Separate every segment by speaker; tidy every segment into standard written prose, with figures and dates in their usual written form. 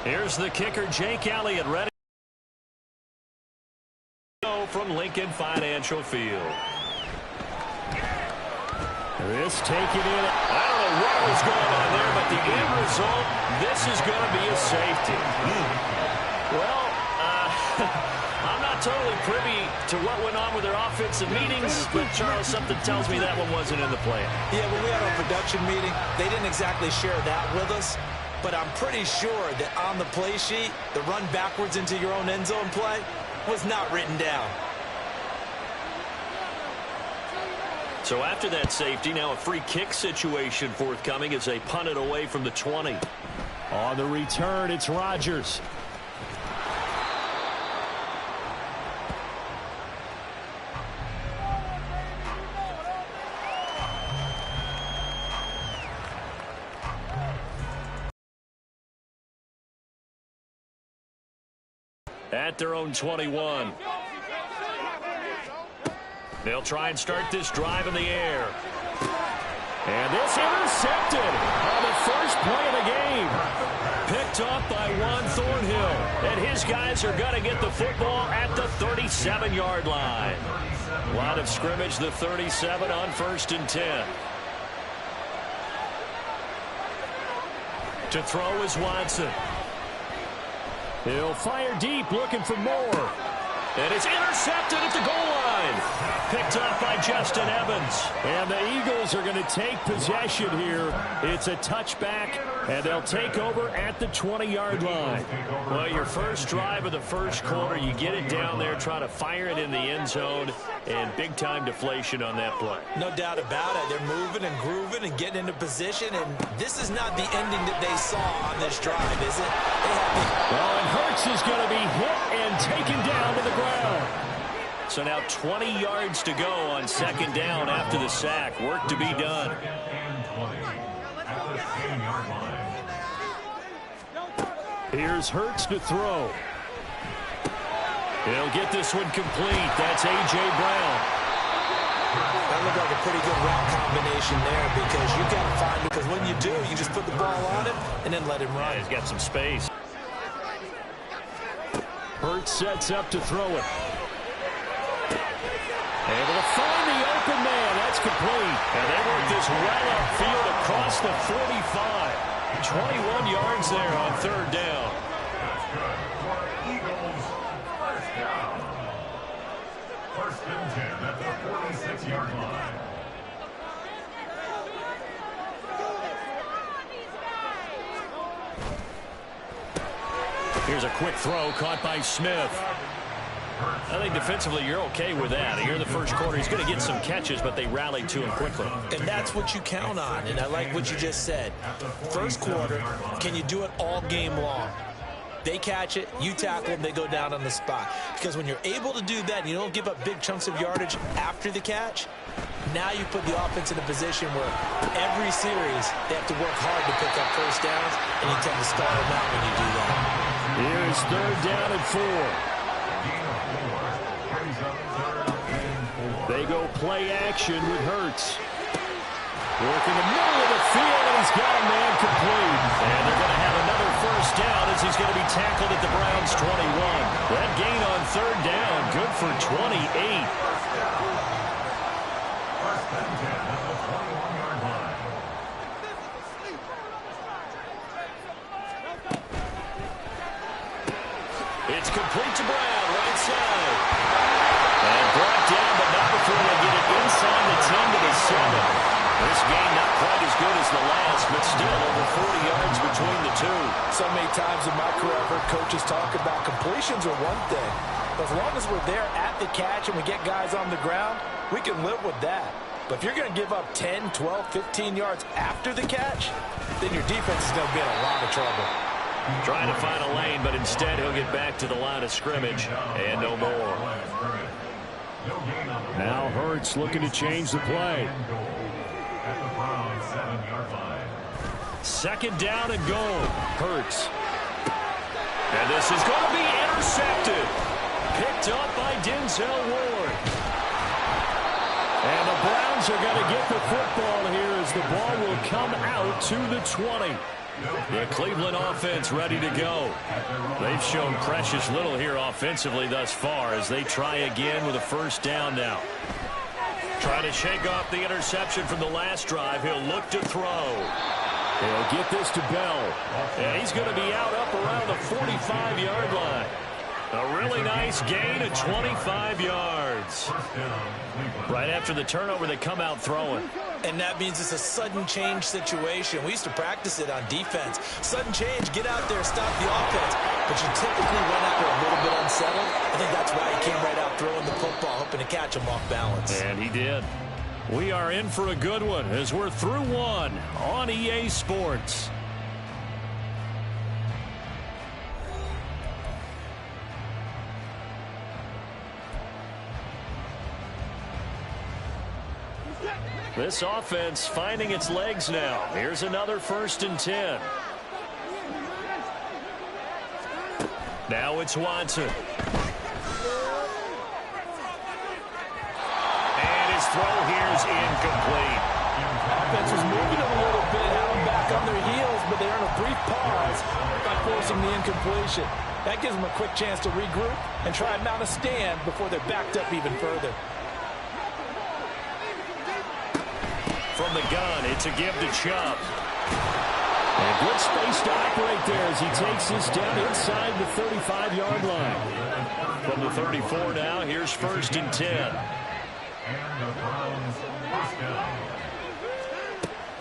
Speaker 1: Here's the kicker, Jake Elliott, ready from Lincoln Financial Field. This taken in. I don't know what was going on there, but the end result, this is going to be a safety. Well, I'm not totally privy to what went on with their offensive meetings, but Charles, something tells me that one wasn't in the plan.
Speaker 2: Yeah, when we had our production meeting, they didn't exactly share that with us, but I'm pretty sure that on the play sheet, the run backwards into your own end zone play was not written down.
Speaker 1: So after that safety, now a free kick situation forthcoming as they punt it away from the 20.
Speaker 3: On the return, it's Rodgers.
Speaker 1: At their own 21. They'll try and start this drive in the air. And this intercepted on the first play of the game. Picked up by Juan Thornhill. And his guys are going to get the football at the 37-yard line. Line of scrimmage, the 37 on 1st and 10. To throw is Watson. He'll fire deep, looking for more. And it's intercepted at the goal line. Picked up by Justin Evans.
Speaker 3: And the Eagles are going to take possession here. It's a touchback, and they'll take over at the 20-yard line.
Speaker 1: Well, your first drive of the first quarter, you get it down there, try to fire it in the end zone, and big-time deflation on that play.
Speaker 2: No doubt about it. They're moving and grooving and getting into position, and this is not the ending that they saw on this drive, is it?
Speaker 3: Well, and Hurts is going to be hit and taken down to the ground.
Speaker 1: So now 20 yards to go on 2nd down after the sack. Work to be done.
Speaker 3: Here's Hurts to throw.
Speaker 1: He'll get this one complete. That's A.J. Brown.
Speaker 2: That looked like a pretty good route combination there because you got to find it. Because when you do, you just put the ball on him and then let him run.
Speaker 1: Yeah, he's got some space.
Speaker 3: Hurts sets up to throw it. Able to find the open man. That's complete.
Speaker 1: And they work this well upfield across the 45. 21 yards there on 3rd down.
Speaker 4: Eagles, 1st down. 1st and 10 at the 46-yard line.
Speaker 1: Here's a quick throw caught by Smith. I think defensively you're okay with that. Here in the first quarter, he's going to get some catches, but they rallied to him quickly.
Speaker 2: And that's what you count on, and I like what you just said. First quarter, can you do it all game long? They catch it, you tackle them, they go down on the spot. Because when you're able to do that and you don't give up big chunks of yardage after the catch, now you put the offense in a position where every series they have to work hard to pick up first downs, and you tend to stall them out when you do that.
Speaker 3: Here's 3rd down and 4. They go play action with Hurts. Work in the middle of the field, and he's got a man complete.
Speaker 1: And they're going to have another first down as he's going to be tackled at the Browns' 21. That gain on 3rd down, good for 28. It's complete to Brown, right side. And brought down, but not before they get it inside the 10 to the 7. This game not quite as good as the last, but still over 40 yards between the two.
Speaker 2: So many times in my career, I've heard coaches talk about completions are one thing. But as long as we're there at the catch and we get guys on the ground, we can live with that. But if you're going to give up 10, 12, 15 yards after the catch, then your defense is going to be in a lot of trouble.
Speaker 1: Trying to find a lane, but instead he'll get back to the line of scrimmage and no more.
Speaker 3: Now Hurts looking to change the play.
Speaker 1: 2nd down and goal. Hurts. And this is going to be intercepted. Picked up by Denzel Ward.
Speaker 3: And the Browns are going to get the football here as the ball will come out to the 20.
Speaker 1: The Cleveland offense ready to go. They've shown precious little here offensively thus far as they try again with a first down now. Trying to shake off the interception from the last drive. He'll look to throw. He'll get this to Bell. And he's going to be out up around the 45-yard line. A really nice gain of 25 yards. Right after the turnover, they come out throwing.
Speaker 2: And that means it's a sudden change situation. We used to practice it on defense. Sudden change, get out there, stop the offense. But you typically run out there a little bit unsettled. I think that's why he came right out throwing the football, hoping to catch him off balance.
Speaker 1: And he did. We are in for a good one as we're through one on EA Sports. This offense finding its legs now. Here's another 1st and 10. Now it's Watson. And his throw here is incomplete.
Speaker 2: Offense was moving a little bit, had them back on their heels, but they're in a brief pause by forcing the incompletion. That gives them a quick chance to regroup and try and mount a stand before they're backed up even further.
Speaker 1: From the gun, it's a give to Chubb. And good space to operate there as he takes this down inside the 35-yard line. From the 34 now, here's 1st and 10.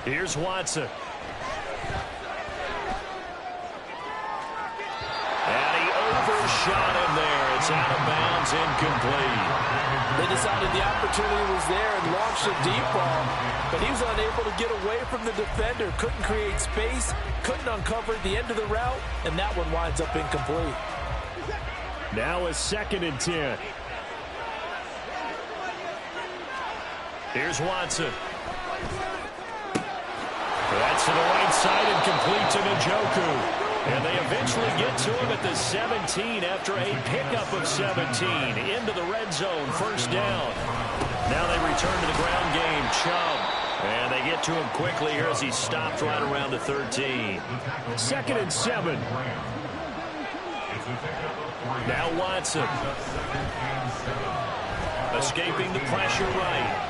Speaker 1: Here's Watson. And he overshot him there. It's out of bounds, incomplete.
Speaker 2: They decided the opportunity was there and launched a deep ball, but he was unable to get away from the defender, couldn't create space, couldn't uncover the end of the route, and that one winds up incomplete.
Speaker 1: Now a 2nd and 10. Here's Watson. That's to the right side and complete to Njoku. And they eventually get to him at the 17 after a pickup of 17 into the red zone, 1st down. Now they return to the ground game, Chubb. And they get to him quickly here as he stopped right around the 13. 2nd and 7. Now Watson. Escaping the pressure right.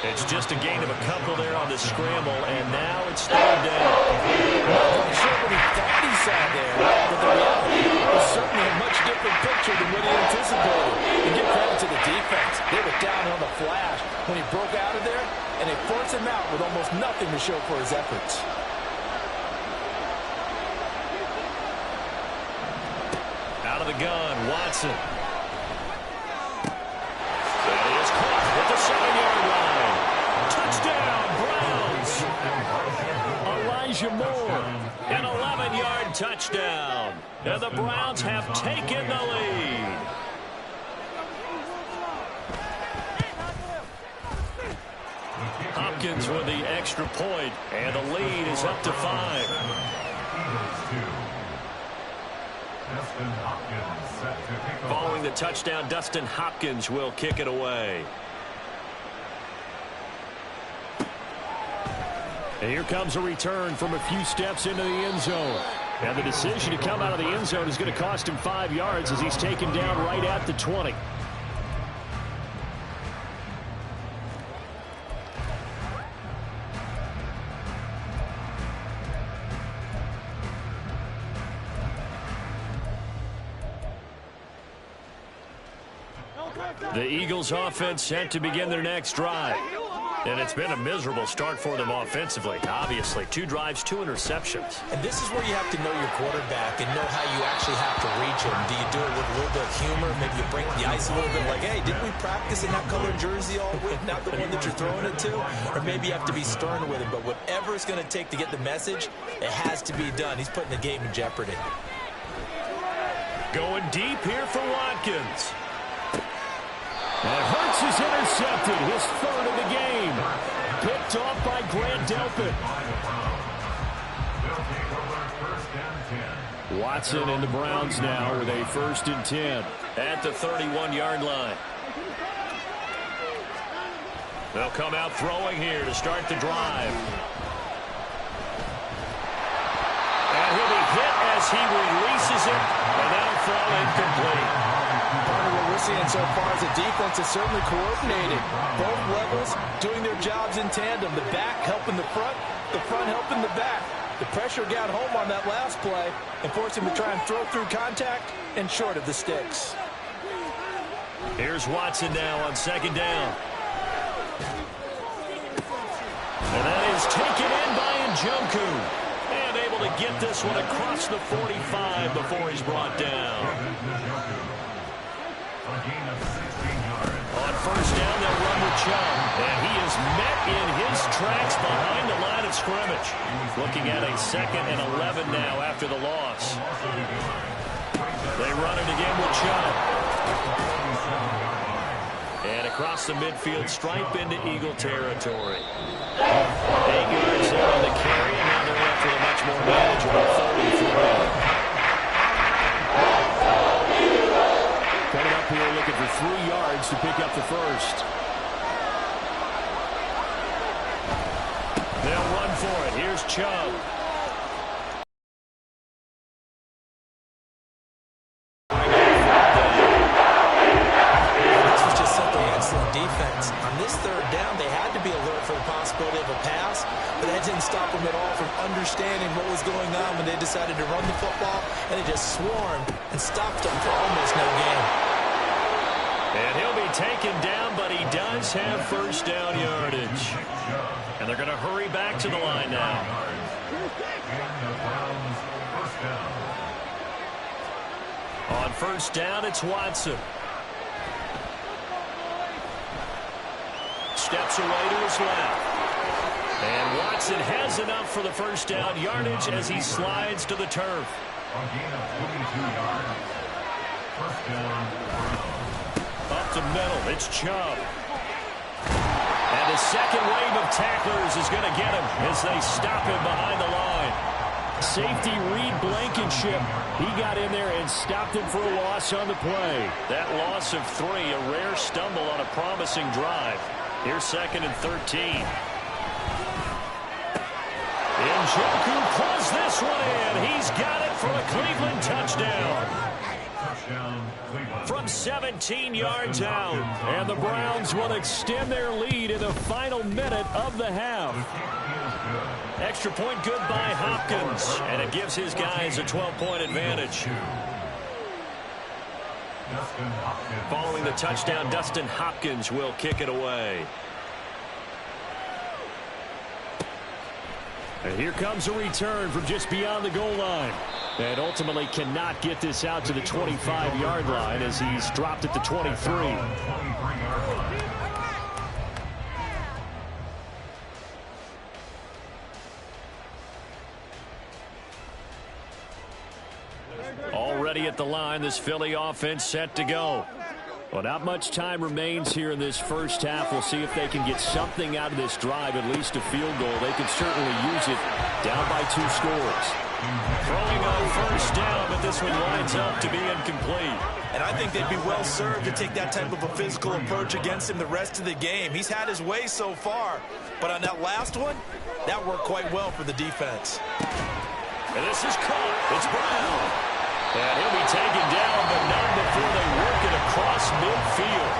Speaker 1: It's just a gain of a couple there on the scramble, and now it's 3rd down.
Speaker 2: I'm sure what he thought he saw there, but the reality was certainly a much different picture than what he anticipated. And give credit to the defense. They were down on the flash when he broke out of there, and they forced him out with almost nothing to show for his efforts.
Speaker 1: Out of the gun, Watson. That is caught at the 7-yard line. Touchdown, Browns. Elijah Moore, an 11-yard touchdown. And the Browns have taken the lead. Hopkins with the extra point, and the lead is up to 5. Following the touchdown, Dustin Hopkins will kick it away. And here comes a return from a few steps into the end zone. And the decision to come out of the end zone is going to cost him 5 yards as he's taken down right at the 20. The Eagles offense set to begin their next drive. And it's been a miserable start for them offensively. Obviously, 2 drives, 2 interceptions.
Speaker 2: And this is where you have to know your quarterback and know how you actually have to reach him. Do you do it with a little bit of humor? Maybe you break the ice a little bit like, hey, didn't we practice in that colored jersey all week, not the one that you're throwing it to? Or maybe you have to be stern with him. But whatever it's going to take to get the message, it has to be done. He's putting the game in jeopardy.
Speaker 1: Going deep here for Watkins. And Hurts is intercepted, his 3rd of the game. Picked off by Grant Delpit. Watson and the Browns now with a 1st and 10 at the 31-yard line. They'll come out throwing here to start the drive. he'll be hit as he releases it, and that'll fall incomplete.
Speaker 2: What we're seeing so far is the defense is certainly coordinated. Both levels doing their jobs in tandem. The back helping the front helping the back. The pressure got home on that last play and forced him to try and throw through contact and short of the sticks.
Speaker 1: Here's Watson now on second down. And that is taken in by Njoku. And able to get this one across the 45 before he's brought down. On first down, they'll run with Chubb. And he is met in his tracks behind the line of scrimmage. Looking at a 2nd and 11 now after the loss. They run it again with Chubb. And across the midfield stripe into Eagle territory. 8 yards there on the carry, and now they're after a much more manageable 33.
Speaker 3: Coming up here looking for 3 yards to pick up the first.
Speaker 1: They'll run for it. Here's Chubb.
Speaker 2: This was just simply excellent defense. On this third down, they had to be alert for the possibility of a pass, but that didn't stop them at all from understanding what was going on when they decided to run the football, and they just swarmed and stopped them for almost no gain.
Speaker 1: And he'll be taken down, but he does have first down yardage. And they're going to hurry back to the line now. On first down, it's Watson. Steps away to his left. And Watson has enough for the first down yardage as he slides to the turf. Up the middle, it's Chubb. And the second wave of tacklers is going to get him as they stop him behind the line. Safety Reed Blankenship, he got in there and stopped him for a loss on the play. That loss of 3, a rare stumble on a promising drive. Here's 2nd and 13. Njoku pulls this one in. He's got it for a Cleveland touchdown. From 17 yards out. And the Browns will extend their lead in the final minute of the half. Extra point good by Hopkins. And it gives his guys a 12-point advantage. Following the touchdown, Dustin Hopkins will kick it away.
Speaker 3: And here comes a return from just beyond the goal line. And ultimately cannot get this out to the 25-yard line as he's dropped at the 23.
Speaker 1: Already at the line, this Philly offense set to go.
Speaker 3: Well, not much time remains here in this first half. We'll see if they can get something out of this drive, at least a field goal. They can certainly use it down by 2 scores.
Speaker 1: Throwing on first down, but this one winds up to be incomplete.
Speaker 2: And I think they'd be well served to take that type of a physical approach against him the rest of the game. He's had his way so far, but on that last one, that worked quite well for the defense.
Speaker 1: And this is caught. It's Brown. And he'll be taken down, but not before they work it across midfield.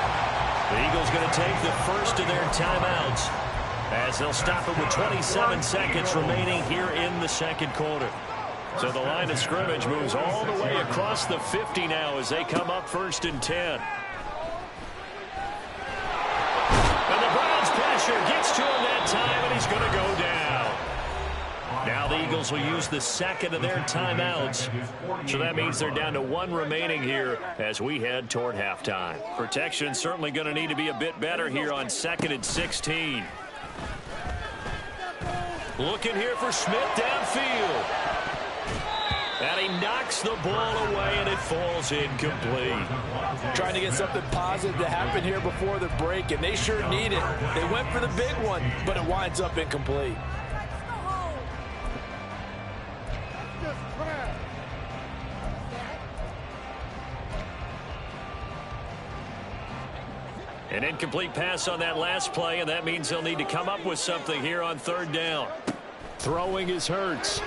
Speaker 1: The Eagles going to take the first of their timeouts as they'll stop it with 27 seconds remaining here in the second quarter. So the line of scrimmage moves all the way across the 50 now as they come up 1st and 10. And the Browns pressure gets to him that time, and he's going to go down. Now the Eagles will use the second of their timeouts. So that means they're down to 1 remaining here as we head toward halftime. Protection certainly going to need to be a bit better here on 2nd and 16. Looking here for Smith downfield. And he knocks the ball away, and it falls incomplete.
Speaker 2: Trying to get something positive to happen here before the break, and they sure need it. They went for the big one, but it winds up incomplete.
Speaker 1: An incomplete pass on that last play, and that means they'll need to come up with something here on 3rd down.
Speaker 3: Throwing is Hurts.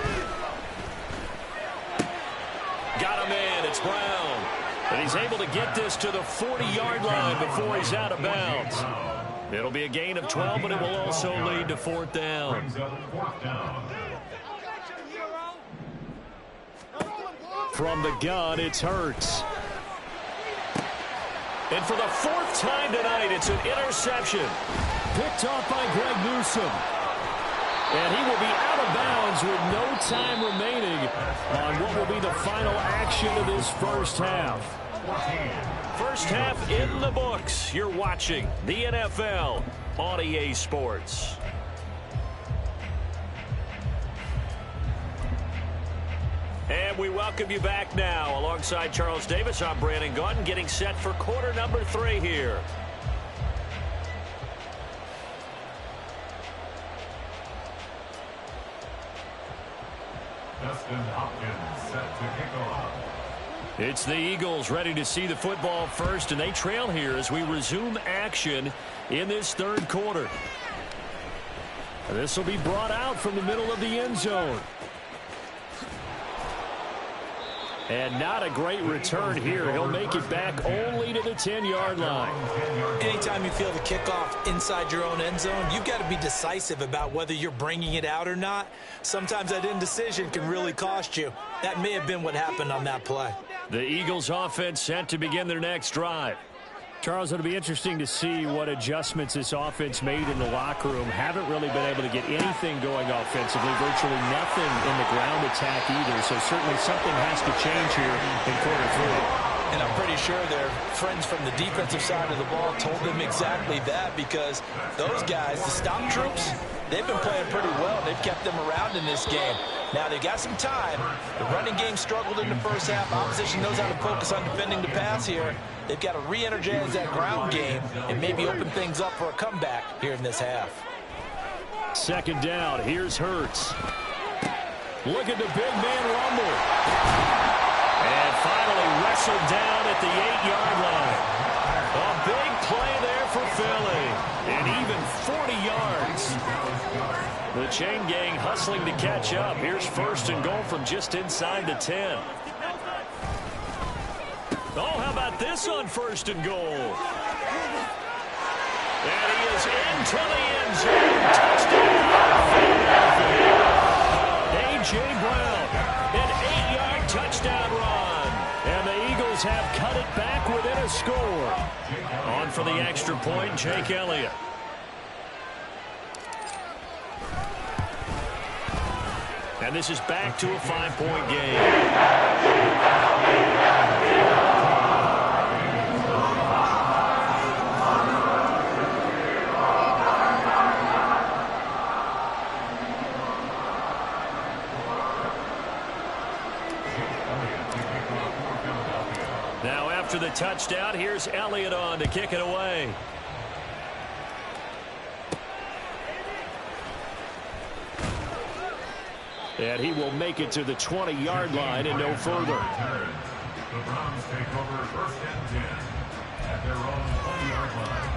Speaker 1: And he's able to get this to the 40-yard line before he's out of bounds. It'll be a gain of 12, but it will also lead to 4th down.
Speaker 3: From the gun, it's Hurts.
Speaker 1: And for the 4th time tonight, it's an interception.
Speaker 3: Picked off by Greg Newsome. And he will be out of bounds with no time remaining on what will be the final action of this first half.
Speaker 1: First half in the books. You're watching the NFL on EA Sports. And we welcome you back now. Alongside Charles Davis, I'm Brandon Gaudin, getting set for quarter number 3 here.
Speaker 4: Justin Hopkins set to kick off.
Speaker 1: It's the Eagles ready to see the football first, and they trail here as we resume action in this 3rd quarter.
Speaker 3: This will be brought out from the middle of the end zone. And not a great return here. He'll make it back only to the 10-yard line.
Speaker 2: Anytime you feel the kickoff inside your own end zone, you've got to be decisive about whether you're bringing it out or not. Sometimes that indecision can really cost you. That may have been what happened on that play.
Speaker 1: The Eagles offense set to begin their next drive.
Speaker 3: Charles, it'll be interesting to see what adjustments this offense made in the locker room. Haven't really been able to get anything going offensively, virtually nothing in the ground attack either. So certainly something has to change here in quarter 3.
Speaker 2: And I'm pretty sure their friends from the defensive side of the ball told them exactly that, because those guys, the stop troops, they've been playing pretty well. They've kept them around in this game. Now, they got some time. The running game struggled in the first half. Opposition knows how to focus on defending the pass here. They've got to re-energize that ground game and maybe open things up for a comeback here in this half.
Speaker 3: 2nd down. Here's Hurts. Look at the big man rumble.
Speaker 1: And finally wrestled down at the 8-yard line. A big play there for Philly. And even 40 yards. The chain gang hustling to catch up. Here's 1st and goal from just inside the 10. Oh, how about this on 1st and goal? And he is into the end zone. Touchdown. A.J. Brown, an 8-yard touchdown run. And the Eagles have cut it back within a score. On for the extra point, Jake Elliott. And this is back to a 5-point game. Now after the touchdown, here's Elliott on to kick it away. And he will make it to the 20-yard line and no further.
Speaker 4: The Browns take over 1st and 10 at their own 20-yard line.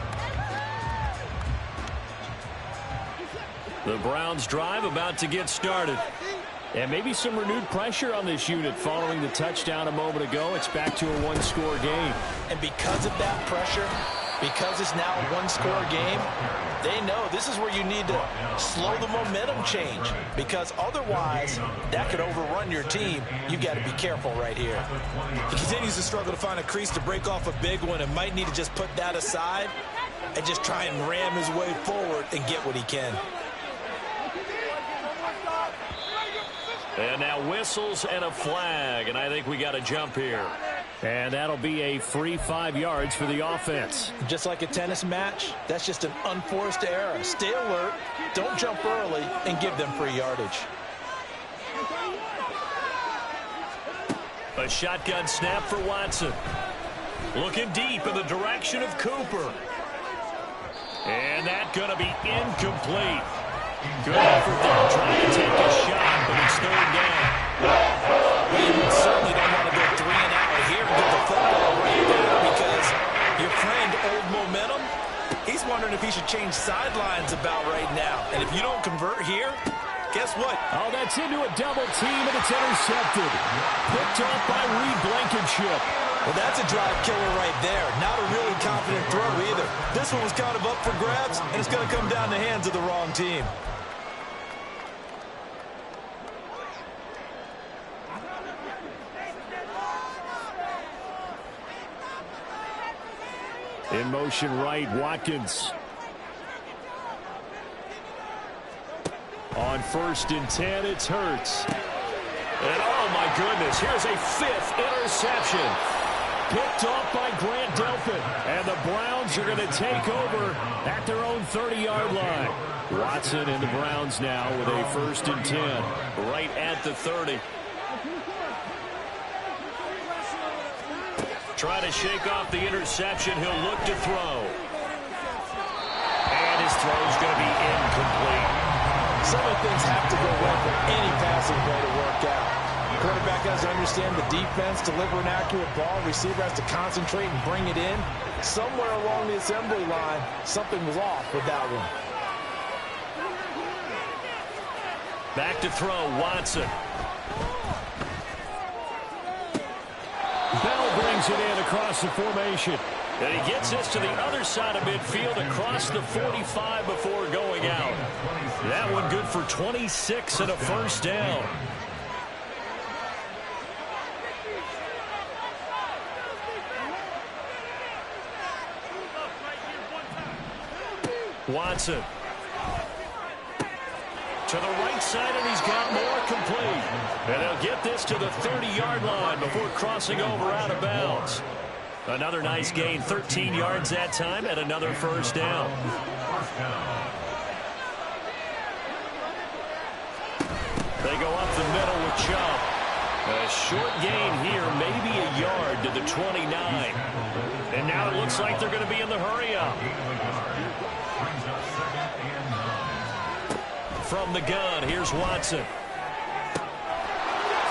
Speaker 1: The Browns drive about to get started.
Speaker 3: And maybe some renewed pressure on this unit following the touchdown a moment ago. It's back to a 1-score game.
Speaker 2: And because of that pressure, because it's now a 1-score game, they know this is where you need to slow the momentum change, because otherwise that could overrun your team. You've got to be careful right here. He continues to struggle to find a crease to break off a big one, and might need to just put that aside and just try and ram his way forward and get what he can.
Speaker 1: And now whistles and a flag, and I think we got a jump here.
Speaker 3: And that'll be a free 5 yards for the offense.
Speaker 2: Just like a tennis match, that's just an unforced error. Stay alert, don't jump early, and give them free yardage.
Speaker 1: A shotgun snap for Watson. Looking deep in the direction of Cooper. And that's going to be incomplete. Good effort there, trying to take a shot, but it's 3rd down.
Speaker 2: Well, you certainly don't want to go 3 and out here and get the football right there, because your friend, Old Momentum, he's wondering if he should change sidelines about right now. And if you don't convert here, guess what?
Speaker 3: Oh, that's into a double team, and it's intercepted. Picked off by Reed Blankenship.
Speaker 2: Well, that's a drive killer right there. Not a really confident throw either. This one was kind of up for grabs, and it's going to come down the hands of the wrong team.
Speaker 3: In motion right, Watkins. On 1st and 10, it's Hurts.
Speaker 1: And oh my goodness, here's a 5th interception. Picked off by Grant Delpit. And the Browns are going to take over at their own 30-yard line. Watson and the Browns now with a 1st and 10. Right at the 30. Try to shake off the interception. He'll look to throw. And his throw's going to be incomplete.
Speaker 2: Some of the things have to go well for any passing play to work out. The quarterback has to understand the defense, deliver an accurate ball. Receiver has to concentrate and bring it in. Somewhere along the assembly line, something was off with that one.
Speaker 1: Back to throw, Watson.
Speaker 3: Bell brings it in across the formation.
Speaker 1: And he gets this to the other side of midfield across the 45 before going out. That one good for 26 and a 1st down. Watson. To the right side, and he's got more complete. And they'll get this to the 30-yard line before crossing over out of bounds. Another nice gain, 13 yards that time, and another 1st down. They go up the middle with Chubb. A short gain here, maybe a yard to the 29. And now it looks like they're going to be in the hurry-up. From the gun, here's Watson.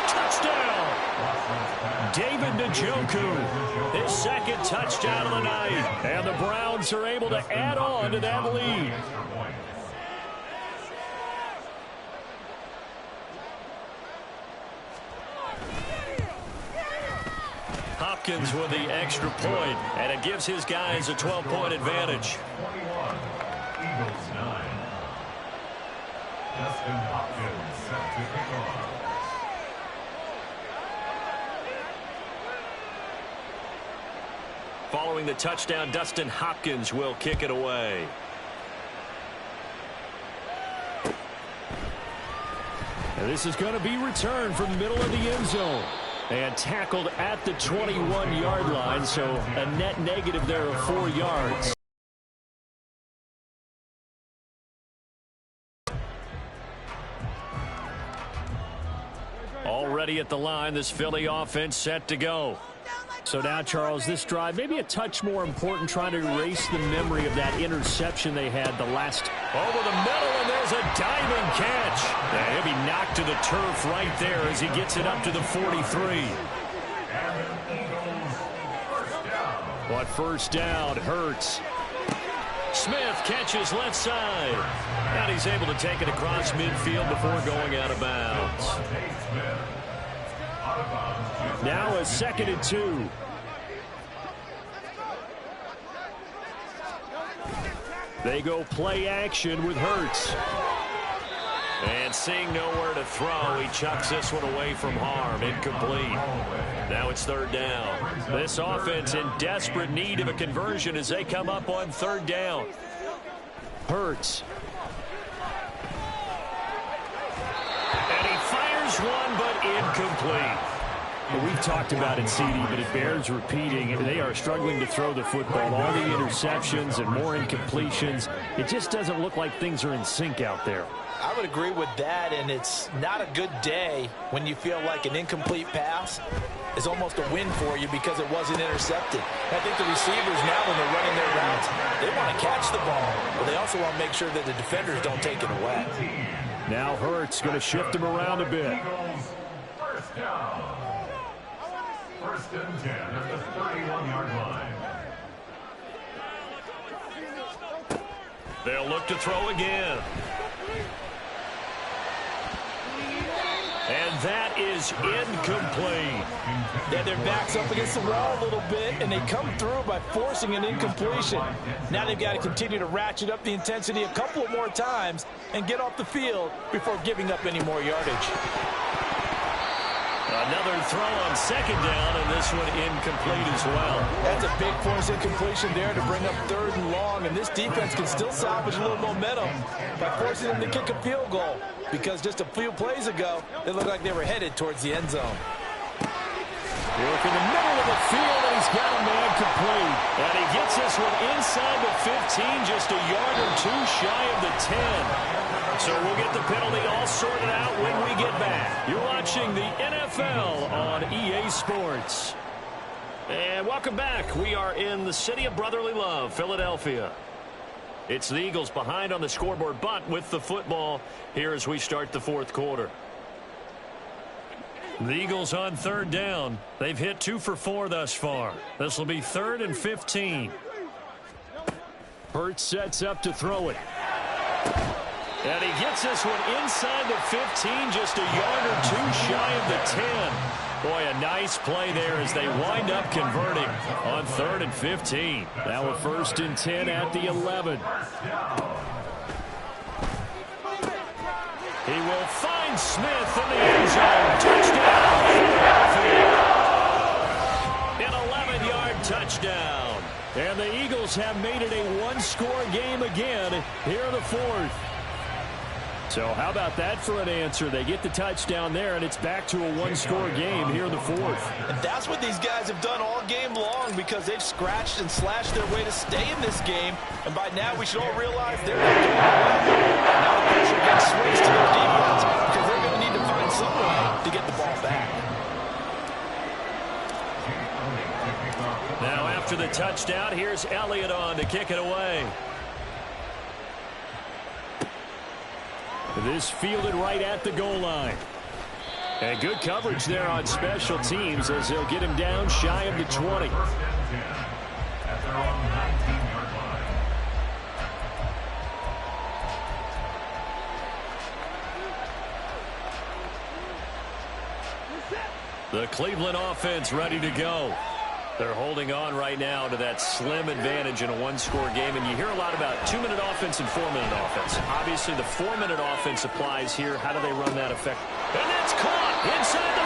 Speaker 1: Touchdown! David Njoku, his 2nd touchdown of the night. And the Browns are able to add on to that lead. Hopkins with the extra point, and it gives his guys a 12-point advantage.
Speaker 4: 21, Eagles 9. Dustin Hopkins set to kick off.
Speaker 1: Following the touchdown, Dustin Hopkins will kick it away.
Speaker 3: And this is going to be returned from the middle of the end zone. And tackled at the 21-yard line, so a net negative there of 4 yards. Already at the line, this Philly offense set to go. So now, Charles, this drive maybe a touch more important, trying to erase the memory of that interception they had the last.
Speaker 1: Over the middle, and there's a diving catch. And he'll be knocked to the turf right there as he gets it up to the 43. But 1st down, Hurts. Smith catches left side. And he's able to take it across midfield before going out of bounds.
Speaker 3: Now a 2nd and 2. They go play action with Hurts.
Speaker 1: And seeing nowhere to throw, he chucks this one away from harm. Incomplete. Now it's 3rd down. This offense in desperate need of a conversion as they come up on 3rd down.
Speaker 3: Hurts.
Speaker 1: And he fires one, but incomplete.
Speaker 3: Well, we've talked about it, CD, but it bears repeating. They are struggling to throw the football. All the interceptions and more incompletions. It just doesn't look like things are in sync out there.
Speaker 2: I would agree with that, and it's not a good day when you feel like an incomplete pass is almost a win for you because it wasn't intercepted. I think the receivers now, when they're running their routes, they want to catch the ball, but they also want to make sure that the defenders don't take it away.
Speaker 3: Now Hurts going to shift him around a bit.
Speaker 4: 1st down. 1st and 10 at the 31-yard line.
Speaker 1: They'll look to throw again. And that is is incomplete.
Speaker 2: Yeah, their back's up against the wall a little bit, and they come through by forcing an incompletion. Now they've got to continue to ratchet up the intensity a couple of more times and get off the field before giving up any more yardage.
Speaker 1: Another throw on second down, and this one incomplete as well.
Speaker 2: That's a big force incompletion there to bring up 3rd and long, and this defense can still salvage a little momentum by forcing them to kick a field goal, because just a few plays ago, they looked like they were headed towards the end zone.
Speaker 1: They look in the middle of the field, and he's got a man complete. And he gets this one inside the 15, just a yard or two shy of the 10. So we'll get the penalty all sorted out when we get back. You're watching the NFL on EA Sports. And welcome back. We are in the city of brotherly love, Philadelphia. It's the Eagles behind on the scoreboard, but with the football here as we start the 4th quarter. The Eagles on 3rd down. They've hit 2 for 4 thus far. This will be 3rd and 15. Hurts sets up to throw it. And he gets this one inside the 15, just a yard or two shy of the 10. Boy, a nice play there as they wind up converting on 3rd and 15. Now a 1st and 10 at the 11. He will find Smith in the end zone. Touchdown, Philadelphia. An 11-yard touchdown. And the Eagles have made it a 1-score game again here in the 4th. So how about that for an answer? They get the touchdown there, and it's back to a 1-score game here in the 4th.
Speaker 2: And that's what these guys have done all game long, because they've scratched and slashed their way to stay in this game. And by now, we should all realize they're not doing well. Now the pressure gets switched to their defense, because they're going to need to find some way to get the ball back.
Speaker 1: Now after the touchdown, here's Elliott on to kick it away. This fielded right at the goal line. And good coverage there on special teams as they'll get him down shy of the 20. The Cleveland offense ready to go. They're holding on right now to that slim advantage in a 1-score game. And you hear a lot about 2-minute offense and 4-minute offense. Obviously, the 4-minute offense applies here. How do they run that effect? And that's caught inside the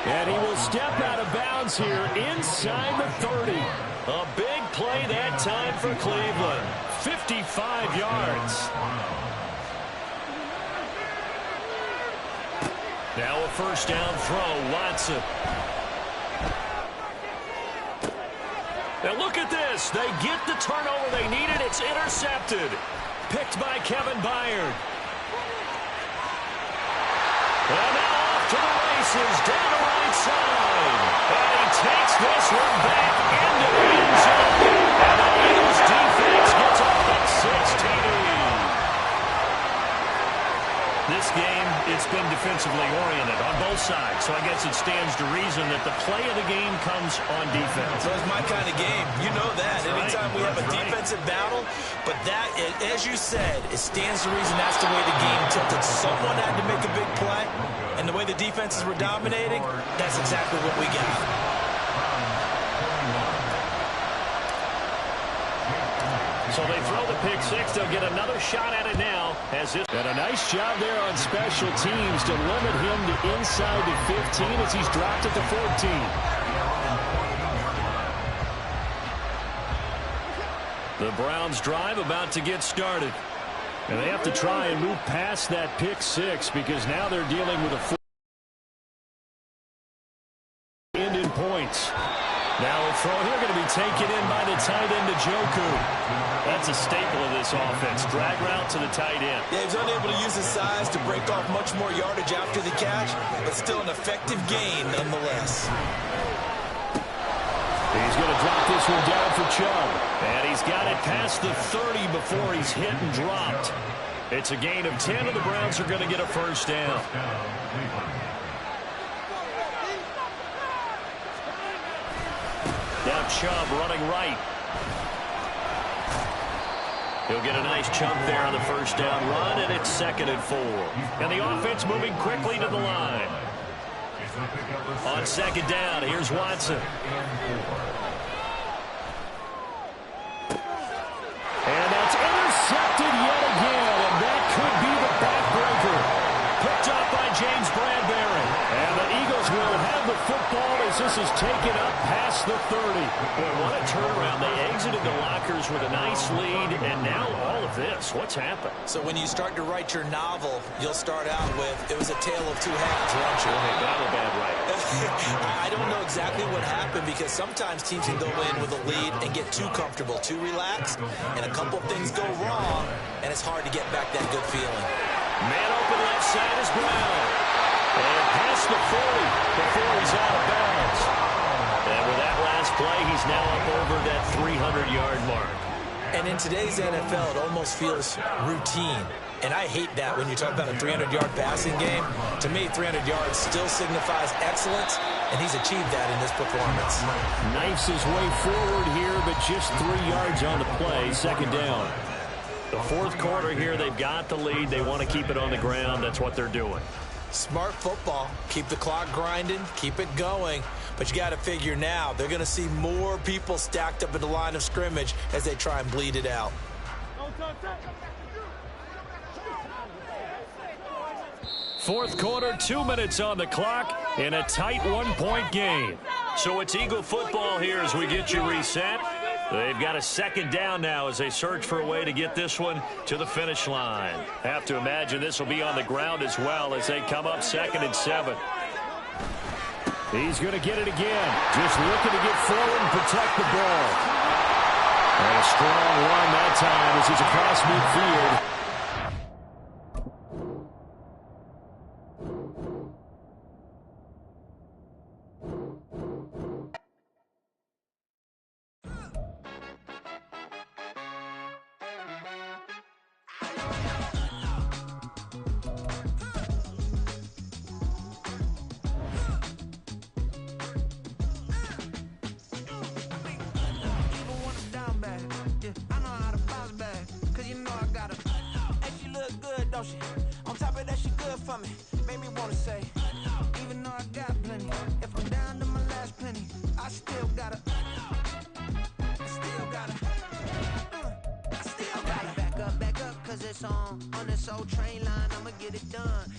Speaker 1: 30. And he will step out of bounds here inside the 30. A big play that time for Cleveland. 55 yards. Now a 1st down throw. Watson. Now look at this. They get the turnover they needed. It's intercepted. Picked by Kevin Byard. And now off to the races down the right side. And he takes this one back into the end zone. And the Eagles defense gets a pick 6 TD. This game, it's been defensively oriented on both sides. So I guess it stands to reason that the play of the game comes on defense.
Speaker 2: So it's my kind of game. You know that. Anytime we have a defensive battle, but that, as you said, it stands to reason that's the way the game tilted. Someone had to make a big play, and the way the defenses were dominating, that's exactly what we got.
Speaker 1: So they throw the pick 6. They'll get another shot at it now. And a nice job there on special teams to limit him to inside the 15 as he's dropped at the 14. The Browns drive about to get started. And they have to try and move past that pick 6 because now they're dealing with a 4 end in points. Now a throw here going to be taken in by the tight end Njoku. That's a staple of this offense. Drag route to the tight end.
Speaker 2: Yeah, he's unable to use his size to break off much more yardage after the catch, but still an effective gain nonetheless.
Speaker 1: He's going to drop this one down for Chubb. And he's got it past the 30 before he's hit and dropped. It's a gain of 10, and the Browns are going to get a 1st down. Now Chubb running right. He'll get a nice chunk there on the 1st down run, and it's 2nd and 4. And the offense moving quickly to the line. On second down, here's Watson. And that's intercepted yet again, and that could be the backbreaker. Picked up by James Bradbury. And the Eagles will have the football as this is taken up past the 30. Boy, what a turnaround. They exited the lockers with a nice lead, and now all of this. What's happened?
Speaker 2: So when you start to write your novel, you'll start out with, it was a tale of two halves, won't you?
Speaker 1: Not a bad writer.
Speaker 2: I don't know exactly what happened because sometimes teams can go in with a lead and get too comfortable, too relaxed, and a couple of things go wrong, and it's hard to get back that good feeling.
Speaker 1: Man open left side is Brown. And past the 40 before he's out of bounds. And with that last play, he's now up over that 300-yard mark.
Speaker 2: And in today's NFL, it almost feels routine. And I hate that when you talk about a 300-yard passing game. To me, 300 yards still signifies excellence, and he's achieved that in this performance.
Speaker 3: Knifes his way forward here, but just 3 yards on the play. Second down.
Speaker 1: The fourth quarter here, they've got the lead. They want to keep it on the ground. That's what they're doing.
Speaker 2: Smart football. Keep the clock grinding. Keep it going. But you got to figure now, they're going to see more people stacked up at the line of scrimmage as they try and bleed it out.
Speaker 1: Fourth quarter, 2 minutes on the clock in a tight 1-point game. So it's Eagle football here as we get you reset. They've got a second down now as they search for a way to get this one to the finish line. Have to imagine this will be on the ground as well as they come up 2nd and 7.
Speaker 3: He's going to get it again. Just looking to get forward and protect the ball. And a strong run that time as he's across midfield.
Speaker 5: On top of that, she good for me. Made me wanna say, even though I got plenty, if I'm down to my last penny, I still gotta back up, cause it's on this old train line, I'ma get it done.